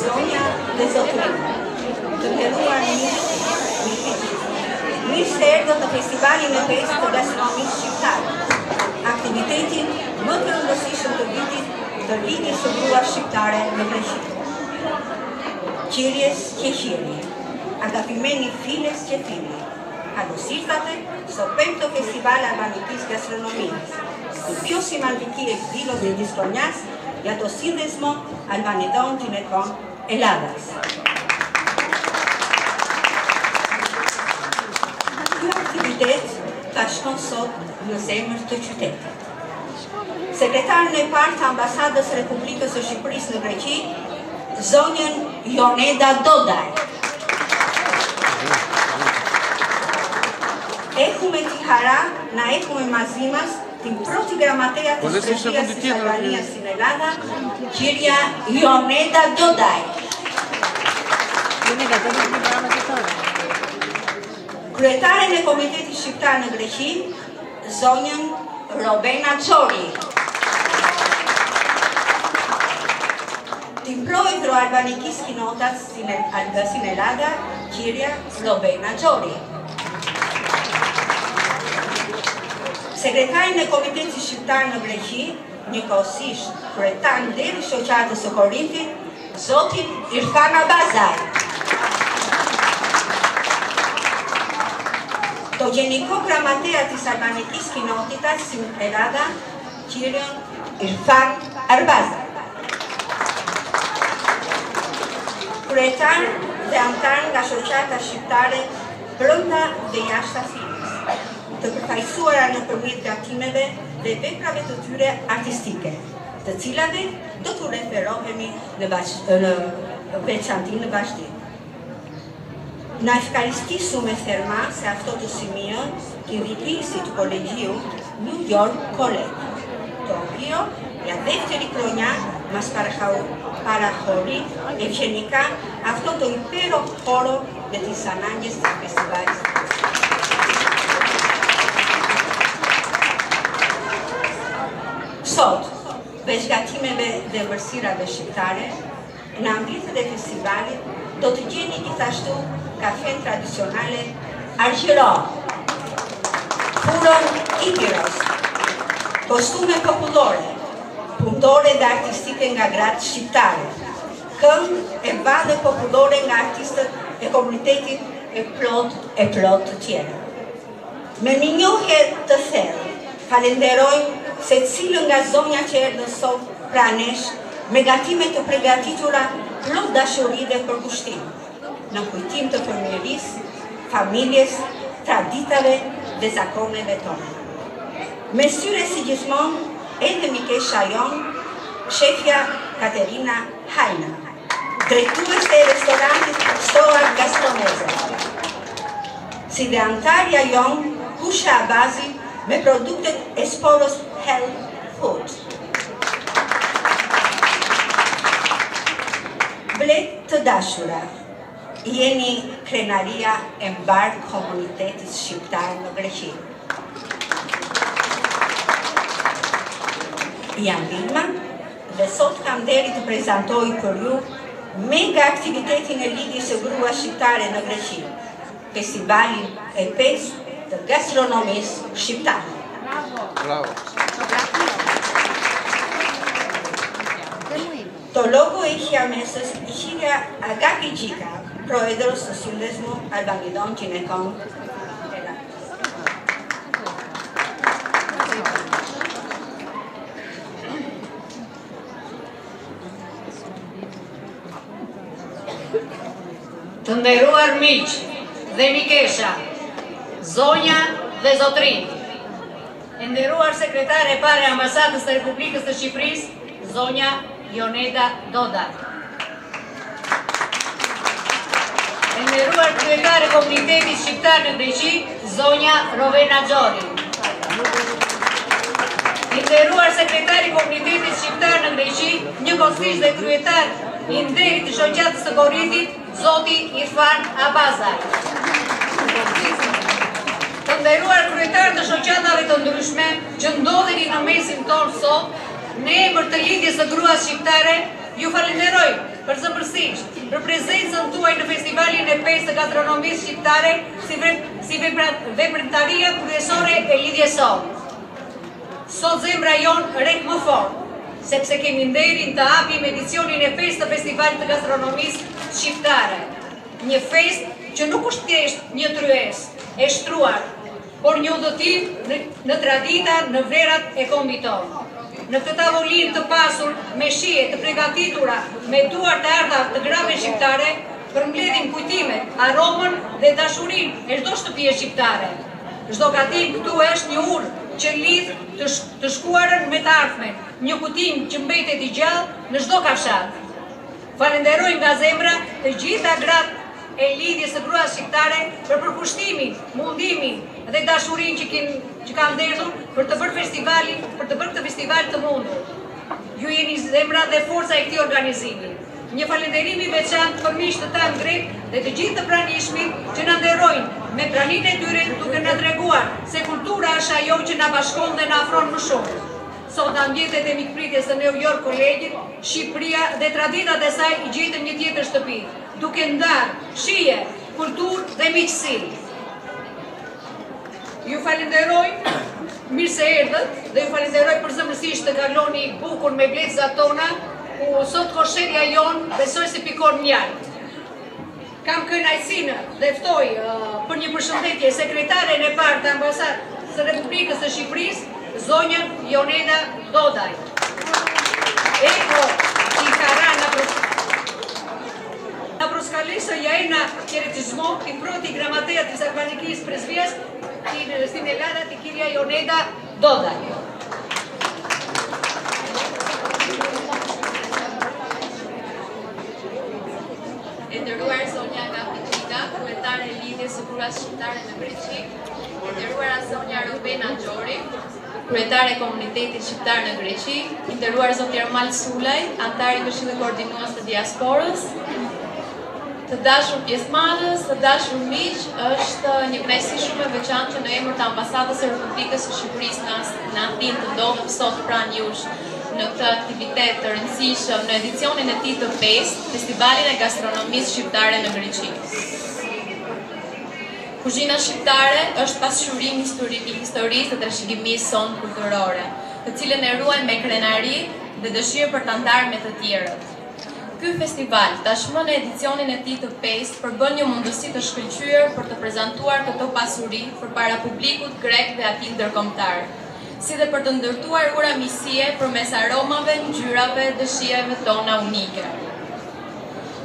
zonja dhe zotërin, të nderuar mirë se erdhët në festivalin e 5 të gastronomisë shqiptare, aktivitetin më të rëndësishëm të vitit të Lidhjes së Gruas Shqiptare në Greqi. Qirjes që qirje, agafimeni files që fili, alosirtate στο 5ο Φεστιβάλ Αλβανικής Γαστρονομίας, το πιο σημαντική εκδήλωση της χρονιάς για το σύνδεσμο Αλβανιδών γυναικών Ελλάδας. Ky aktivitet ka shkon sot në zemër të qytetit. Sekretarën e parë të Ambasadës Republikës së Shqipërisë në Greqi, zonjën Joneda Dodaj. Έχουμε τη χαρά να έχουμε μαζί μας την πρώτη γραμματέα της Πρεσβείας της Αλβανίας στην Ελλάδα, κυρία Joneda Dodaj. Kryetaren e Komitetit Shqiptar në Greqi, zonjën Robena Xhori. Την πρόεδρο Αλβανικής Κοινότητας στην Ελλάδα, κυρία Robena Xhori. Sekretarin e Komitetit Shqiptar në Greqi, njëkohësisht kryetar nderi shoqatës së Korintit, zotin Irfan Abazaj. Το Γενικό Γραμματέα της Αλβανικής Κοινότητας στην Ελλάδα, κύριον Irfan Arbazaj. Kryetar dhe antar nga shoqata shqiptare brenda dhe jashtë Atinës, të përfaqësuara nëpërmjet gatimeve dhe veprave të tyre artistike, të cilave do t'u referohemi në veçanti në vazhdim. Να ευχαριστήσουμε θερμά σε αυτό το σημείο τη διοίκηση του Κολεγίου New York College, το οποίο για δεύτερη χρονιά μας παραχωρεί ευγενικά αυτό το υπέροχο χώρο για τις ανάγκες της φεστιβάλης. Sot, veç gatimeve dhe vërësirave shqiptare, në ambitët e festivalit do të gjeni gjithashtu kafen tradicionale Argjiro, furën Ipiros, kostume popullore, punëtore dhe artistike nga gratë shqiptare, këngë e vadhe popullore nga artistët e komunitetit e plot të tjera. Me një njohje të thellë, falenderojmë se cilën nga zonja që erdhën sot pra nesh me gatime të përgatitura plot dashuri dhe përkushtim, në kujtim të fëmijërisë, familjes, traditave dhe zakoneve tona. Me syre si gjithmonë, edhe mikesha jonë, shefja Katerina Hajna, drejtuese e restorantit Stoa Gastroneze, si dhe antarja jonë, Kusha Abazi, me produktet Esporos Health Food. Blet të dashura, jeni krenaria e mbarë komunitetit shqiptar në Greqi. Jam Vilma dhe sot kam deri të prezantoj për ju mega aktivitetin e Lidhjes së Gruas Shqiptare në Greqi, festivalin e 5 të gastronomisë shqiptare. Bravo. Το λόγο έχει αμέσως η κυρία Αγάπη Τζίκα, πρόεδρος του Σύνδεσμου Αλβανιδών Γυναικών Ελλάδας. Të nderuar miq dhe mikesha, zonja dhe zotrin, e nderuar sekretare e parë e Ambasadës të Republikës të Shqipërisë, zonja Joneda Dodaj. E nderuar kryetare e Komunitetit Shqiptar në Greqi, zonja Robena Xhori. E nderuar sekretari i Komunitetit Shqiptar në Greqi, njëkohësisht dhe kryetar i nderit të shoqatës së Korintit, zoti Irfan Abazaj. Të nderuar kryetarë të shoqatave të ndryshme që ndodheni në mesin tonë sot, në emër të Lidhjes së Gruas Shqiptare, ju falenderoj përzemërsisht për prezencën tuaj në festivalin e 5 të gastronomisë shqiptare si veprimtaria kryesore e lidhjes sonë. Sot zemra jonë rek më fort, sepse kemi nderin të hapim edicionin e 5 të festivalit të gastronomisë shqiptare. Një fest që nuk është thjesht një tryezë e shtruar, por një udhëtim në tradita, në vlerat e kombit tonë. Në këtë tavolinë të pasur me shije të përgatitura me duar të ardha të grave shqiptare, përmbledhim kujtimet, aromën dhe dashurinë e çdo shtëpie shqiptare. Çdo gatim këtu është një urë që lidh të shkuarën me të ardhmen, një kutim që mbetet i gjallë në çdo kafshat. Falenderojmë nga zemra të gjitha gratë e lidhjes së gruas shqiptare për përkushtimin, mundimin dhe dashurinë që kanë ndërthur për të bërë këtë festival të mundur. Ju jeni zemra dhe forca e këtij organizimi. Një falënderim i veçantë për miqtë tanë grek dhe të gjithë të pranishmit që na nderojnë me praninë e tyre duke na treguar se kultura është ajo që na bashkon dhe na afron më shumë. Sot në ambientet e mikpritjes të New York Kolegit, Shqipëria dhe traditat e saj i gjetën një tjetër shtëpi, duke ndarë shije, kulturë dhe miqësi. Ju falenderoj mirë se erdhët dhe ju falenderoj përzemërsisht të kaloni bukur me vlezat tona, ku sot kosherja jonë besoj se pikon mjaltë. Kam kënaqësinë dhe ftoj për një përshëndetje sekretaren e parë të Ambasadës së Republikës së Shqipërisë, zonjën Joneda Dodaj. Eko i karana na proskalisë jajna kjeretizmo i proti gramatea të Zakvanikis Presvjes i në stinelada të kirja Joneda Dodaj. E nderuar zonja Agapi Gjika, kryetare e lidhjes së gruas shqiptare në Greqi, e nderuara zonja Rubena Gjori, kryetare e komunitetit shqiptar në Greqi, i nderuar zoti Ermal Sulaj, antar i Këshillit Koordinues të Diasporës, të dashur pjesëmarrës, të dashur miq, është një festi shumë e veçantë që në emër të Ambasadës së Republikës së Shqipërisë në Athinë të ndodhet sot pranë jush në këtë aktivitet të rëndësishëm në edicionin e tij të 5, Festivalin e Gastronomisë Shqiptare në Greqi. Kuzhina shqiptare është pasqyrim i historisë dhe trashëgimisë sonë kulturore, të cilën e ruajmë me krenari dhe dëshirë për ta ndarë me të tjerët. Ky festival, tashmë në edicionin e tij të 5, përbën një mundësi të shkëlqyer për të prezantuar këto pasuri përpara publikut grek dhe atij ndërkombëtar, si dhe për të ndërtuar ura miqësie përmes aromave, ngjyrave dhe shijeve tona unike.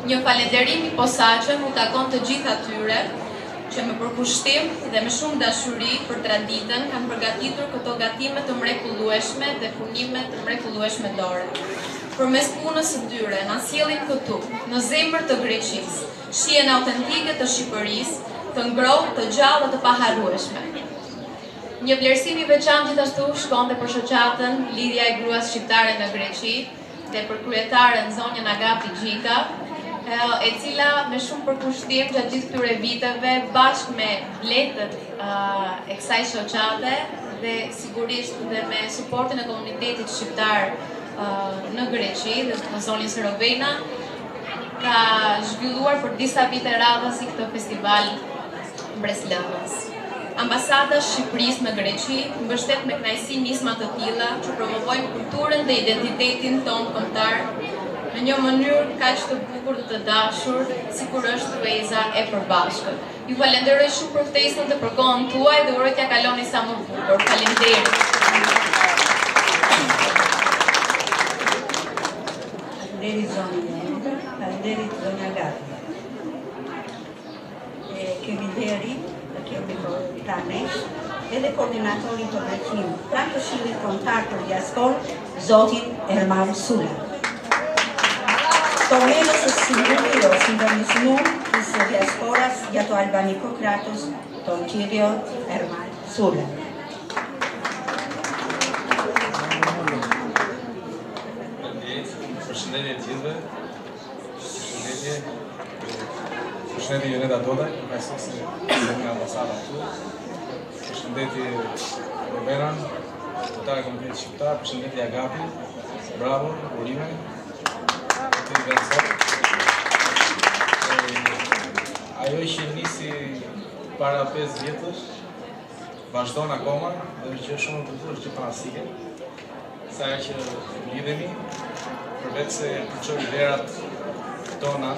Një falënderim i posaçëm u takon të gjithë atyre që me përkushtim dhe me shumë dashuri për traditën kanë përgatitur këto gatime të mrekullueshme dhe punime të mrekullueshme dore. Përmes punës së tyre na sjellin këtu, në zemër të Greqisë, shijen autentike të Shqipërisë, të ngrohtë, të gjallë dhe të paharrueshme. Një vlerësim i veçantë gjithashtu shkon dhe për shoqatën Lidhja e Gruas Shqiptare në Greqi dhe për kryetaren zonjën Agapi Gjika, e cila me shumë përkushtim gjatë gjithë këtyre viteve bashkë me bletët e kësaj shoqate dhe sigurisht dhe me suportin e komunitetit shqiptar në Greqi dhe në zonjën Serovena, ka zhvilluar për disa vite radhës i këtë festival Breslëvës. Ambasada Shqipërisë në Greqi mbështet me kënaqësi nisma të tilla që promovojnë kulturën dhe identitetin tonë kombëtar në një mënyrë kaq të bukur dhe të dashur, sikur është Veza e përbashkët. Ju falenderoj shumë për ftesën dhe për kohën tuaj dhe uroj t'ja kaloni sa më bukur. Faleminderit. Faleminderit zonjë, faleminderit zonja Agapi. Kemi deri, kemi tani edhe koordinatorin të ndërtim pranë Këshillit Kombëtar për Diasporë, zotin Ermal Sulaj. Το μέλος του Συμβουλίου Συντονισμού της Διασπόρας για το Αλβανικό κράτος, τον κύριο Ερμάλ Σούλα. Përshëndetje të gjithëve. Përshëndetje Joneda Dodaj, profesorë nga ambasada këtu. Përshëndetje Roberan, kryetare e komunitetit shqiptar. Përshëndetje Agapi. Bravo, urime. këtij vend sot. Ajo që nisi para 5 vjetësh, vazhdon akoma, dhe që është shumë e bukur që fantastike. Sa që lidhemi, përveç se përçoj vlerat tona,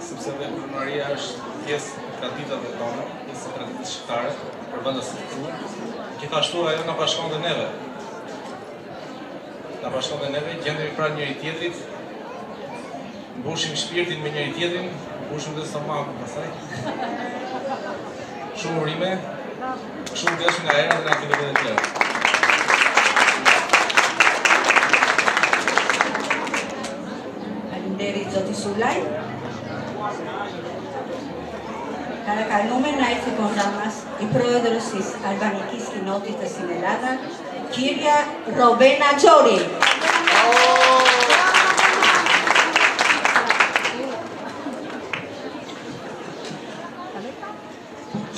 sepse dhe kulinaria është pjesë e traditave tona, pjesë e traditës shqiptare, për vendas të tjera. Gjithashtu ajo na bashkon dhe neve. Na bashkon dhe neve, gjendemi pranë njëri tjetrit, mbushim shpirtin me njëri tjetrin, mbushim dhe stomakun pastaj. Shumë urime, shumë vlefshim nga era dhe nga aktivitetet e tjera. Faleminderit zoti Sulaj. Παρακαλούμε να έρθει κοντά μας η πρόεδρος της Αλβανικής Κοινότητας στην Ελλάδα, κυρία Ρομπένα Τζόρι.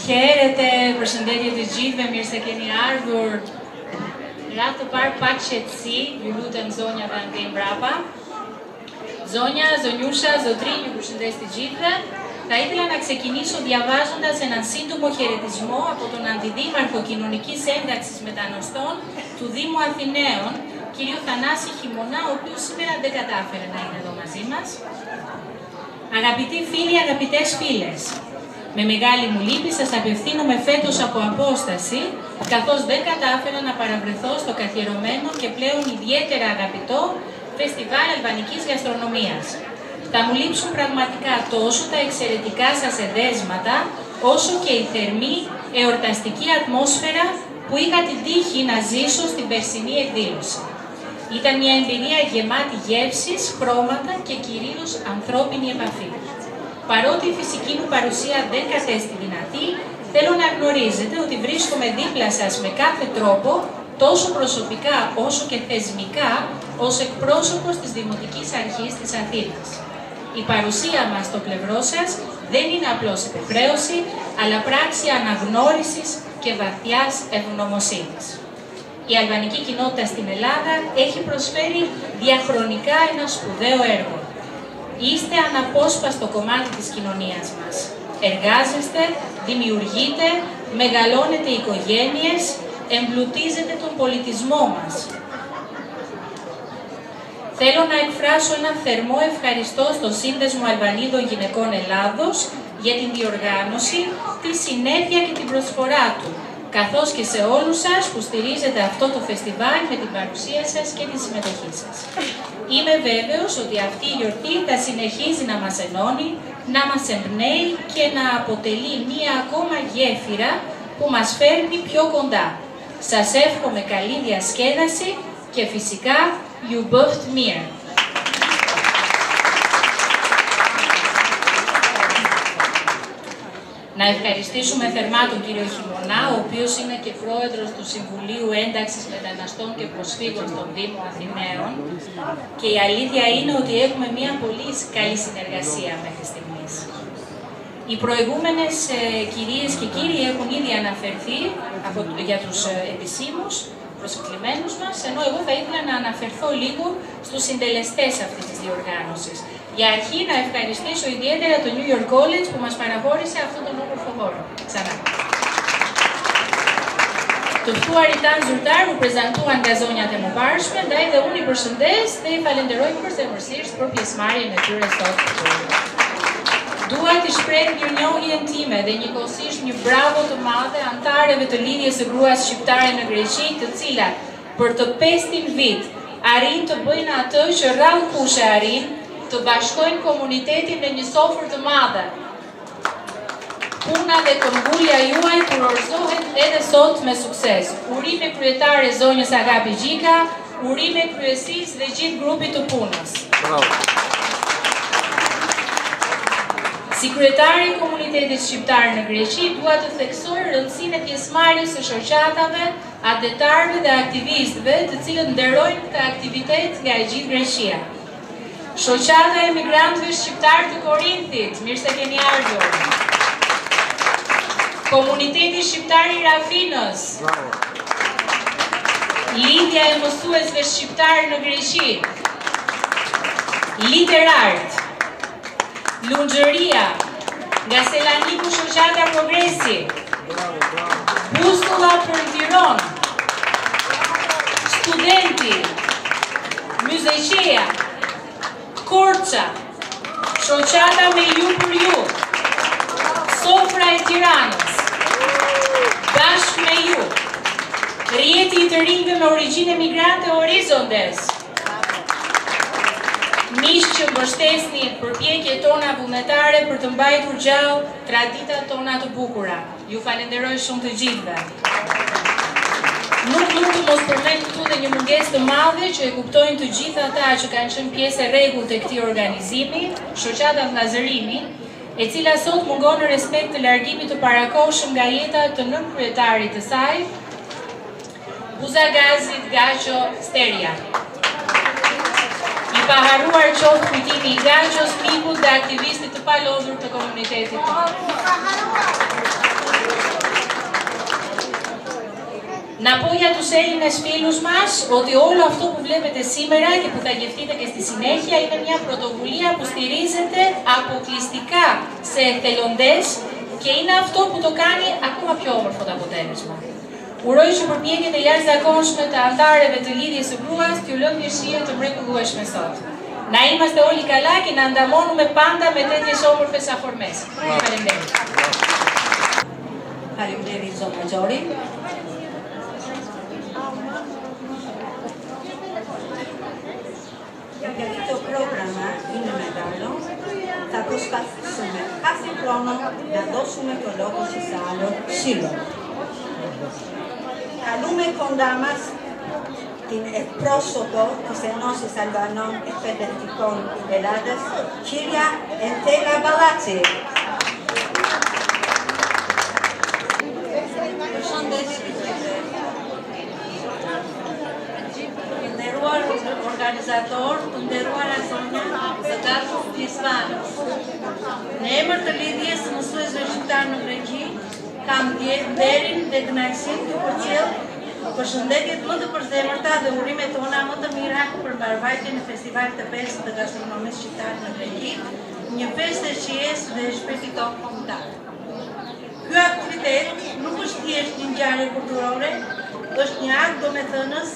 Hjerete, përshëndetje të gjithëve, mirë se keni ardhur. Ratë të parë pak qetësi, ju lutem zonja dhe andej mbrapa. Zonja, zonjusha, zotri, ju përshëndes të gjithëve. Θα ήθελα να ξεκινήσω διαβάζοντας έναν σύντομο χαιρετισμό από τον Αντιδήμαρχο Κοινωνικής Ένταξης Μεταναστών του Δήμου Αθηναίων, κύριο Θανάση Χειμωνά, ο οποίος σήμερα δεν κατάφερε να είναι εδώ μαζί μας. Αγαπητοί φίλοι, αγαπητές φίλες, με μεγάλη μου λύπη σας απευθύνομαι φέτος από απόσταση, καθώς δεν κατάφερα να παραβρεθώ στο καθιερωμένο και πλέον ιδιαίτερα αγαπητό Φεστιβάλ Αλβανικής Γαστρονομίας. Θα μου λείψουν πραγματικά τόσο τα εξαιρετικά σας εδέσματα, όσο και η θερμή, εορταστική ατμόσφαιρα που είχα την τύχη να ζήσω στην περσινή εκδήλωση. Ήταν μια εμπειρία γεμάτη γεύσεις, χρώματα και κυρίως ανθρώπινη επαφή. Παρότι η φυσική μου παρουσία δεν κατέστη δυνατή, θέλω να γνωρίζετε ότι βρίσκομαι δίπλα σας με κάθε τρόπο, τόσο προσωπικά όσο και θεσμικά, ως εκπρόσωπος της Δημοτικής Αρχής της Αθήνας. Η παρουσία μας στο πλευρό σας δεν είναι απλώς επιφραίωση, αλλά πράξη αναγνώρισης και βαθιάς ευγνωμοσύνης. Η αλβανική κοινότητα στην Ελλάδα έχει προσφέρει διαχρονικά ένα σπουδαίο έργο. Είστε αναπόσπαστο κομμάτι της κοινωνίας μας. Εργάζεστε, δημιουργείτε, μεγαλώνετε οικογένειες, εμπλουτίζετε τον πολιτισμό μας. Θέλω να εκφράσω ένα θερμό ευχαριστώ στο Σύνδεσμο Αλβανίδων Γυναικών Ελλάδος για την διοργάνωση, τη συνέχεια και την προσφορά του, καθώς και σε όλους σας που στηρίζετε αυτό το φεστιβάλ με την παρουσία σας και τη συμμετοχή σας. Είμαι βέβαιος ότι αυτή η γιορτή θα συνεχίζει να μας ενώνει, να μας εμπνέει και να αποτελεί μία ακόμα γέφυρα που μας φέρνει πιο κοντά. Σας εύχομαι καλή διασκέδαση και φυσικά ju bëft mirë. Να ευχαριστήσουμε θερμά τον κύριο Χειμωνά, ο οποίος είναι και πρόεδρος του Συμβουλίου Ένταξης Μεταναστών και Προσφύγων στον Δήμο Αθηναίων και η αλήθεια είναι ότι έχουμε μια πολύ καλή συνεργασία μέχρι στιγμής. Οι προηγούμενες κυρίες και κύριοι έχουν ήδη αναφερθεί για τους επισήμους προσκεκλημένους μας, ενώ εγώ θα ήθελα να αναφερθώ λίγο στους συντελεστές αυτής της διοργάνωσης. Για αρχή να ευχαριστήσω ιδιαίτερα το New York College που μας παραχώρησε αυτόν τον όμορφο χώρο. Ξανά. Të ftuarit tanë zyrtar u prezantuan nga zonjat e mëparshme, ndaj dhe unë i përshëndes dhe i falenderoj përzemërsisht për pjesëmarrjen e tyre sot. Dua t'i shpreh mirënjohjen time dhe njëkohësisht një bravo të madhe antareve të lidhjes së gruas shqiptare në Greqi, të cilat për të 500 vit arrin të bëjnë atë që rrallë kushe arrin, të bashkojnë komunitetin në një sofër të madhe. Puna dhe këmbgulja juaj kurorëzohet edhe sot me sukses. Urime kryetare zonjës Agapi Gjika, urime kryesisë dhe gjithë grupit të punës. Bravo. Si kryetari i komunitetit shqiptar në Greqi, dua të theksoj rëndësinë e pjesëmarrjes së shoqatave, adetarëve dhe aktivistëve, të cilët nderojnë këtë aktivitet nga e gjithë Greqia. Shoqata e emigrantëve shqiptar të Korinthit, mirë se keni ardhur. Komuniteti shqiptar i Rafinës. Lidhja e mësuesve shqiptar në Greqi. Literart, Lunxhëria, nga Selaniku Shoqata Progresi, Bustulla për Tiranë, Studenti, Myzeqeja, Korça, Shoqata me ju për ju, Sofra e Tiranës, Bashkë me ju, Rjeti i të rinjve me origjinë emigrante Horizontes, miq që mbështesni përpjekjet tona vullnetare për të mbajtur gjallë traditat tona të bukura. Ju falenderoj shumë të gjithëve. Nuk mund të mos përmend këtu dhe një mungesë të madhe që e kuptojnë të gjithë ata që kanë qenë pjesë e rregullt të këtij organizimi, Shoqata Vllazërimi, e cila sot mungon në respekt të largimit të parakohshëm nga jeta të nënkryetarit të saj, Buzagazit Gaço Steria. I paharuar qoftë kujtimi i Gaços, mikut dhe aktivistit të palodhur të komunitetit tonë. Na poja tu selin e shpelus mash, oti όλο αυτό που βλέπετε σήμερα και που θα γευτείτε και στη συνέχεια είναι μια πρωτοβουλία που στηρίζεται αποκλειστικά σε εθελοντές και είναι αυτό που το κάνει ακόμα πιο όμορφο το αποτέλεσμα. Uroj që përpjekjet e jashtëzakonshme të antarëve të lidhjes së gruas t'ju lënë një shije të mrekullueshme sot. Na είμαστε όλοι καλά και να ανταμώνουμε πάντα με τέτοιες όμορφες αφορμές. Faleminderit. Faleminderit Zona Gjori. Για το πρόγραμμα είναι μεγάλο. Θα προσπαθήσουμε κάθε χρόνο να δώσουμε το λόγο σε άλλο σύλλογο. Καλούμε κοντά μας την εκπρόσωπο της Ενώσης Αλβανών Εκπαιδευτικών Ελλάδας, κυρία Εντέλα Μπαλάτση. Të nderuar organizator, të nderuara zonja, zëdatu pjesëmarrës. Në emër të lidhjes së mësuesve shqiptar në Greqi, kam nderin dhe kënaqësinë të përcjell përshëndetjet më të përzemërta dhe urimet tona më të mira për mbarvajtjen e festivalit të pestë të gastronomisë shqiptare në Greqi, një festë e shijes dhe shpirtit kombëtar. Ky aktivitet nuk është thjesht një ngjarje kulturore, është një akt domethënës,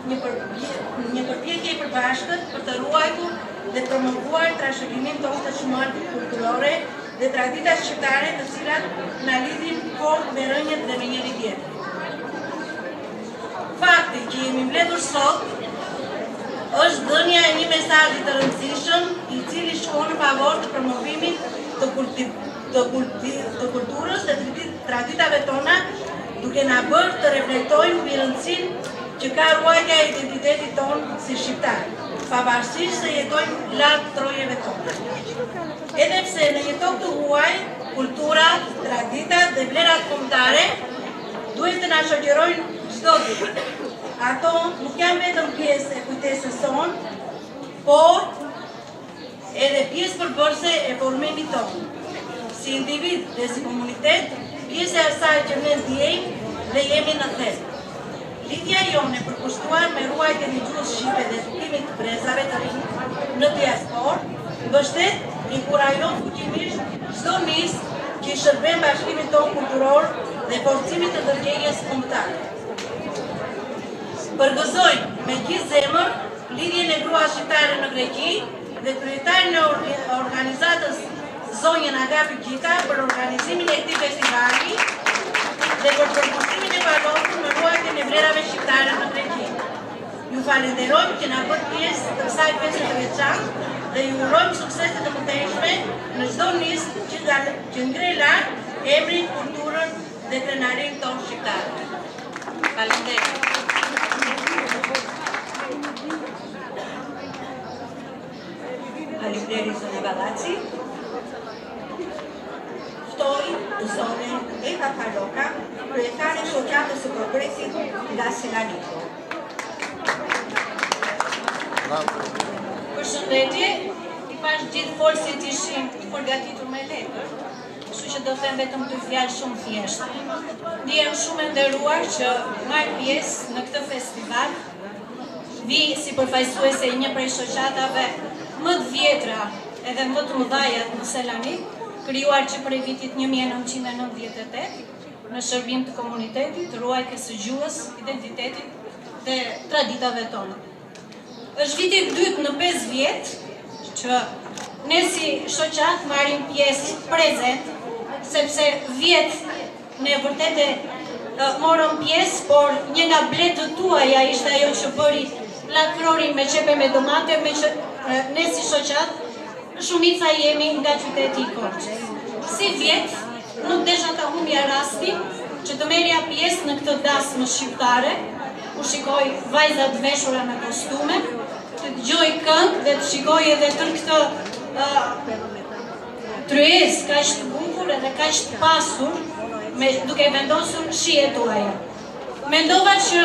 një përpjekje e përbashkët për të ruajtur dhe promovuar trashëgiminë tonë të çmuar kulturore dhe traditat shqiptare të cilat na lidhin fort me rënjët dhe me njëri tjetrin. Fakti që jemi mbledhur sot është dhënia e një mesazhi të rëndësishëm i cili shkon në favor të promovimit të kulturës dhe traditave tona, duke na bërë të reflektojmë mbi rëndësinë që ka ruajtja e identitetit tonë si shqiptar, pavarësisht se jetojmë larg trojeve tona. Edhe pse në një tokë të huaj, kultura, traditat dhe vlerat kombëtare duhet të na shoqërojnë çdo ditë. Ato nuk janë vetëm pjesë e kujtesës sonë, por edhe pjesë përbërëse e formimit tonë. Si individ dhe si komunitet, pjesë e asaj që ne ndjejmë dhe jemi në thelb. Lidhja jone përkushtuar me ruajtjen e gjuhës shqipe dhe edukimit të brezave të rinj në diasporë, mbështet, inkurajon fuqimisht çdo nis që i shërben bashkimit tonë kulturor dhe forcimit të ndërgjegjës kombëtare. Përgëzojmë me gjithë zemër lidhjen e gruas shqiptare në Greqi dhe kryetarin e organizatës zonjën Agapi Gjita për organizimin e këtij festivali dhe për përkushtimin e palodhur në ruajtjen e vlerave shqiptare në Greqi. Ju falenderojmë që na bët pjesë të kësaj feste të veçantë dhe ju urojmë suksese të mëtejshme në çdo nis që ngre lart emrin, kulturën dhe krenarinë tonë shqiptare. Faleminderit. Faleminderit Zonja Ballaqi. Ftoj zonën Eva Paloka, kryetare e Shoqatës së Progresit nga Selaniku. Përshëndetje, i pash gjithë folësit ishin të përgatitur me letër, kështu që do them vetëm dy fjalë shumë thjeshtë. Ndihem shumë e nderuar që marr pjesë në këtë festival, vi si përfaqësuese e një prej shoqatave më të vjetra edhe më të mëdhaja në Selanik, krijuar që prej vitit 1998 në shërbim të komunitetit, ruajtjes së gjuhës, identitetit dhe traditave tona. Është viti i dytë në 5 vjet që ne si shoqat marrim pjesë prezent, sepse vjet ne vërtet morëm pjesë, por një nga bletët tuaja ishte ajo që bëri lakrorin me qepe me domate, me që ne si shoqat, shumica jemi nga qyteti i Korçës. Si vjet, nuk desha ta humbja rastin që të merrja pjesë në këtë dasmë shqiptare, u shikoj vajzat veshura me kostume, të dëgjoj këngë dhe të shikoj edhe tërë këtë tryezë kaq të bukur edhe kaq të pasur, duke vendosur shijet tuaja. Mendova që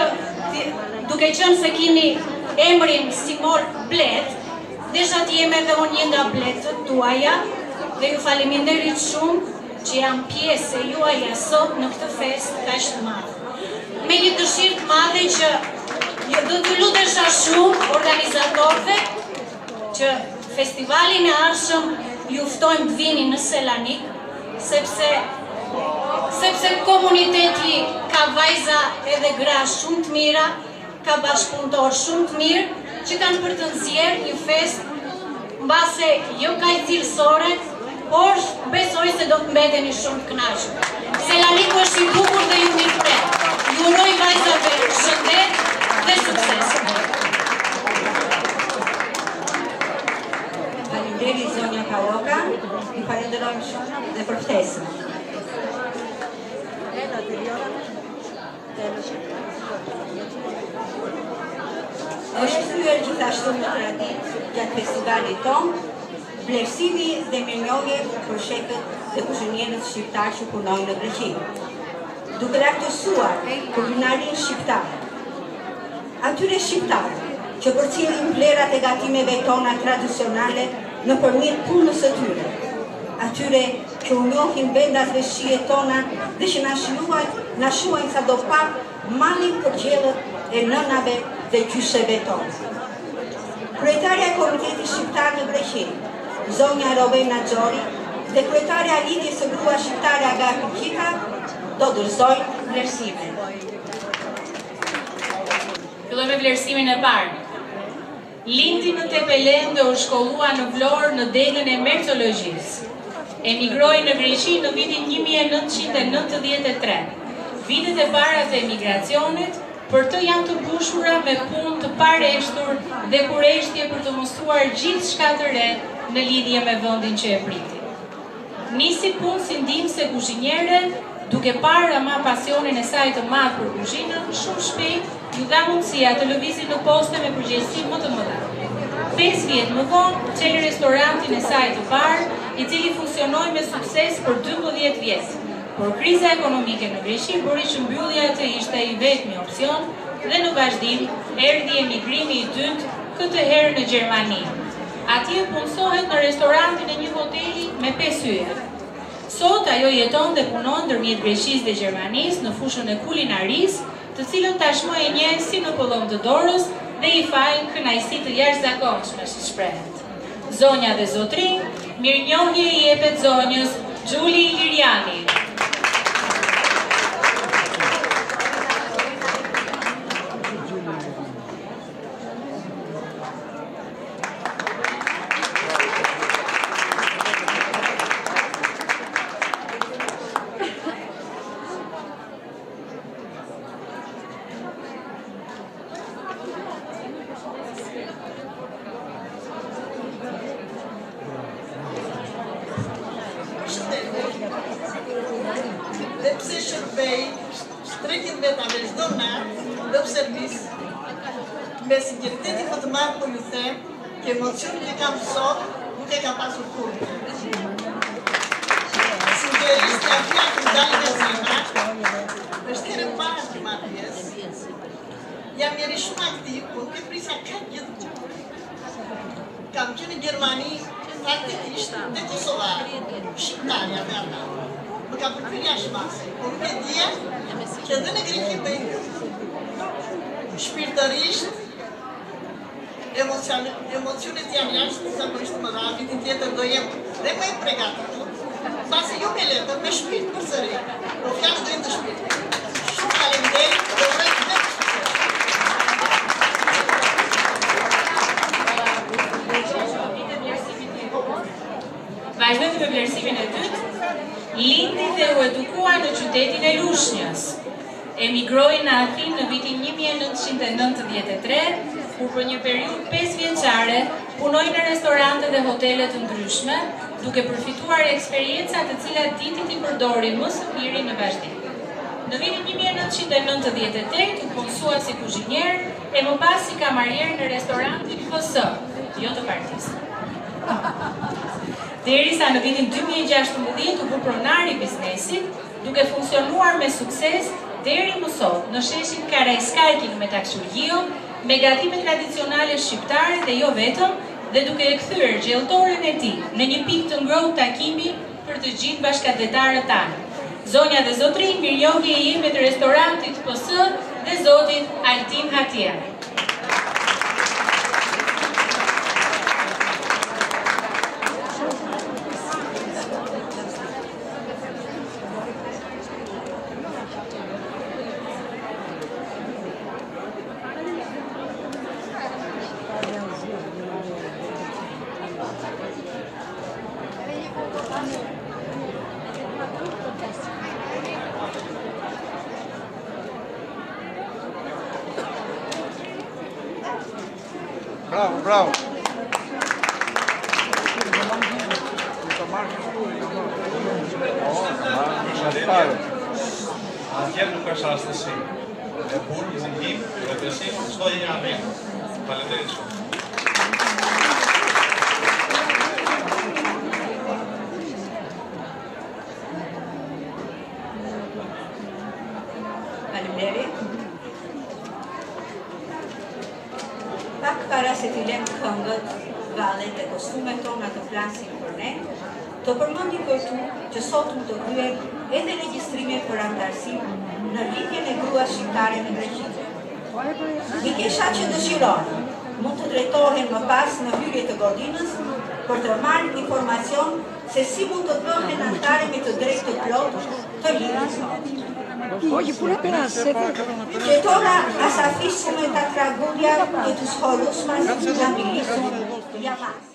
duke qenë se kini emrin si mor Blet, desha të jem edhe unë një nga bletët tuaja dhe ju faleminderit shumë që jam pjesë e juaja sot në këtë fest kaq të madhe. Me një dëshirë të madhe që do të lutesha shumë organizatorëve që festivalin e ardhshëm ju ftojmë të vini në Selanik, sepse komuniteti ka vajza edhe gra shumë të mira, ka bashkëpunëtor shumë të mirë, që kanë për të nxjerrë një fest mbase jo kaq cilësore, por besoj se do të mbeteni shumë të kënaqur. Selaniku është i bukur dhe ju mirëpret. Ju uroj vajzave shëndet dhe sukses. Faleminderit zonja Karoka, ju falenderojmë shumë dhe për ftesën. Është thyer gjithashtu në traditë gjatë festivalit tonë, vlerësimi dhe mirënjohje për shefët dhe kuzhinierët shqiptar që punojnë në Greqi, duke lartësuar kulinarinë shqiptare. Atyre shqiptarë që përcjellin vlerat e gatimeve tona tradicionale nëpërmjet punës së tyre, atyre që u njohin vendas dhe shijet tona dhe që na shuajnë sadopak malin për gjellët e nënave dhe gjyseve tonë. Kryetarja e Komunitetit Shqiptar në Greqi, zonja Rovena Xhori, dhe kryetarja e Lidhjes së Grua Shqiptare Agapi Qika do dorëzojnë vlerësime. Filloj me vlerësimin e parë. Lindi në Tepelen dhe u shkollua në Vlorë në degën e merceologjisë. Emigroi në Greqi në vitin 1993. Vitet e para të emigracionit për të janë të mbushura me punë të pareshtur dhe kureshtje për të mësuar gjithçka të re në lidhje me vendin që e priti. Nisi punë si ndihmëse kuzhiniere, duke parë ama pasionin e saj të madh për kuzhinën, shumë shpejt ju dha mundësia të lëvizi në poste me përgjegjësi më të mëdha. 5 vjet më vonë, çeli restorantin e saj të parë, i cili funksionoi me sukses për 12 vjet. Por kriza ekonomike në Greqi bëri që mbyllja të ishte i vetmi opsion dhe në vazhdim erdhi emigrimi i dytë, këtë herë në Gjermani. Atje punësohet në restorantin e një hoteli me 5 yje. Sot ajo jeton dhe punon ndërmjet Greqisë dhe Gjermanisë në fushën e kulinarisë, të cilën tashmë e njeh si në pëllëm të dorës dhe i fal kënaqësi të jashtëzakonshme, si shprehet. Zonja dhe zotrin, mirënjohje i jepet zonjës Gjuli Iliriani. Dhe pse shërbej 30 veta me çdo natë në servis, me sinqeritetin më të madh po ju them që emocionin që kam sot nuk e kam pasur kurrë. Sinqerisht jam fjallë të dalë nga zemra, është herë e parë që marr pjesë. Jam njeri shumë aktiv, po nuk e prisa kaq gjithmonë. Kam qenë në Gjermani faktikisht dhe kosovarë, shqiptarja me ata. Më ka përfyer jashtë mase, por nuk e dija që edhe në Greqi bëjnë. Shpirtërisht Emocionet janë jashtëzakonisht të mëdha, vitin tjetër do jem dhe më e përgatitur, pasi jo me letër, me shpirt përsëri. Por fjalë drejt të shpirtit. Shumë faleminderit, do uroj të sukses. Vazhdojmë me vlerësimin e dytë. Lindi dhe u edukua në qytetin e Lushnjës. Emigroi në Athinë në vitin 1993, kur për një periudhë 5 vjeçare punoi në restorante dhe hotele të ndryshme, duke përfituar eksperjenca të cilat ditit i përdori më së miri në vazhdim. Në vitin 1998 u punsua si kuzhinier e më pas si kamarier në restorantin FS, jo të partisë. Derisa në vitin 2016 u bë pronar i biznesit, duke funksionuar me sukses deri më sot në sheshin Karajskajkin me Takshurgio, me gatime tradicionale shqiptare dhe jo vetëm, dhe duke e kthyer gjelltorin e tij në një pikë të ngrohtë takimi për të gjithë bashkëdhetarët tanë. Zonja dhe zotrinj, mirënjohje e ime të restorantit PS dhe zotit Altin Hatia. Bravo, bravo. Atje nuk është rastësi. E punë, ndihmë, besim, çdo gjë arrin. Faleminderit shumë. Faleminderit. Pak para se t'i lem këngët, vallet e kostumet tona të flasin për ne, të përmendim këtu që sot më të kryen edhe regjistrimet për antarësim në rritjen e gruas shqiptare në Greqi. Mikesha që dëshiron mund të drejtohen më pas në hyrje të godinës për të marrë informacion se si mund të bëhen antare me të drejtë të plotë të lidhjes. Qetora asafishme ta tragedia e të shkollës mas në milisun Jamas.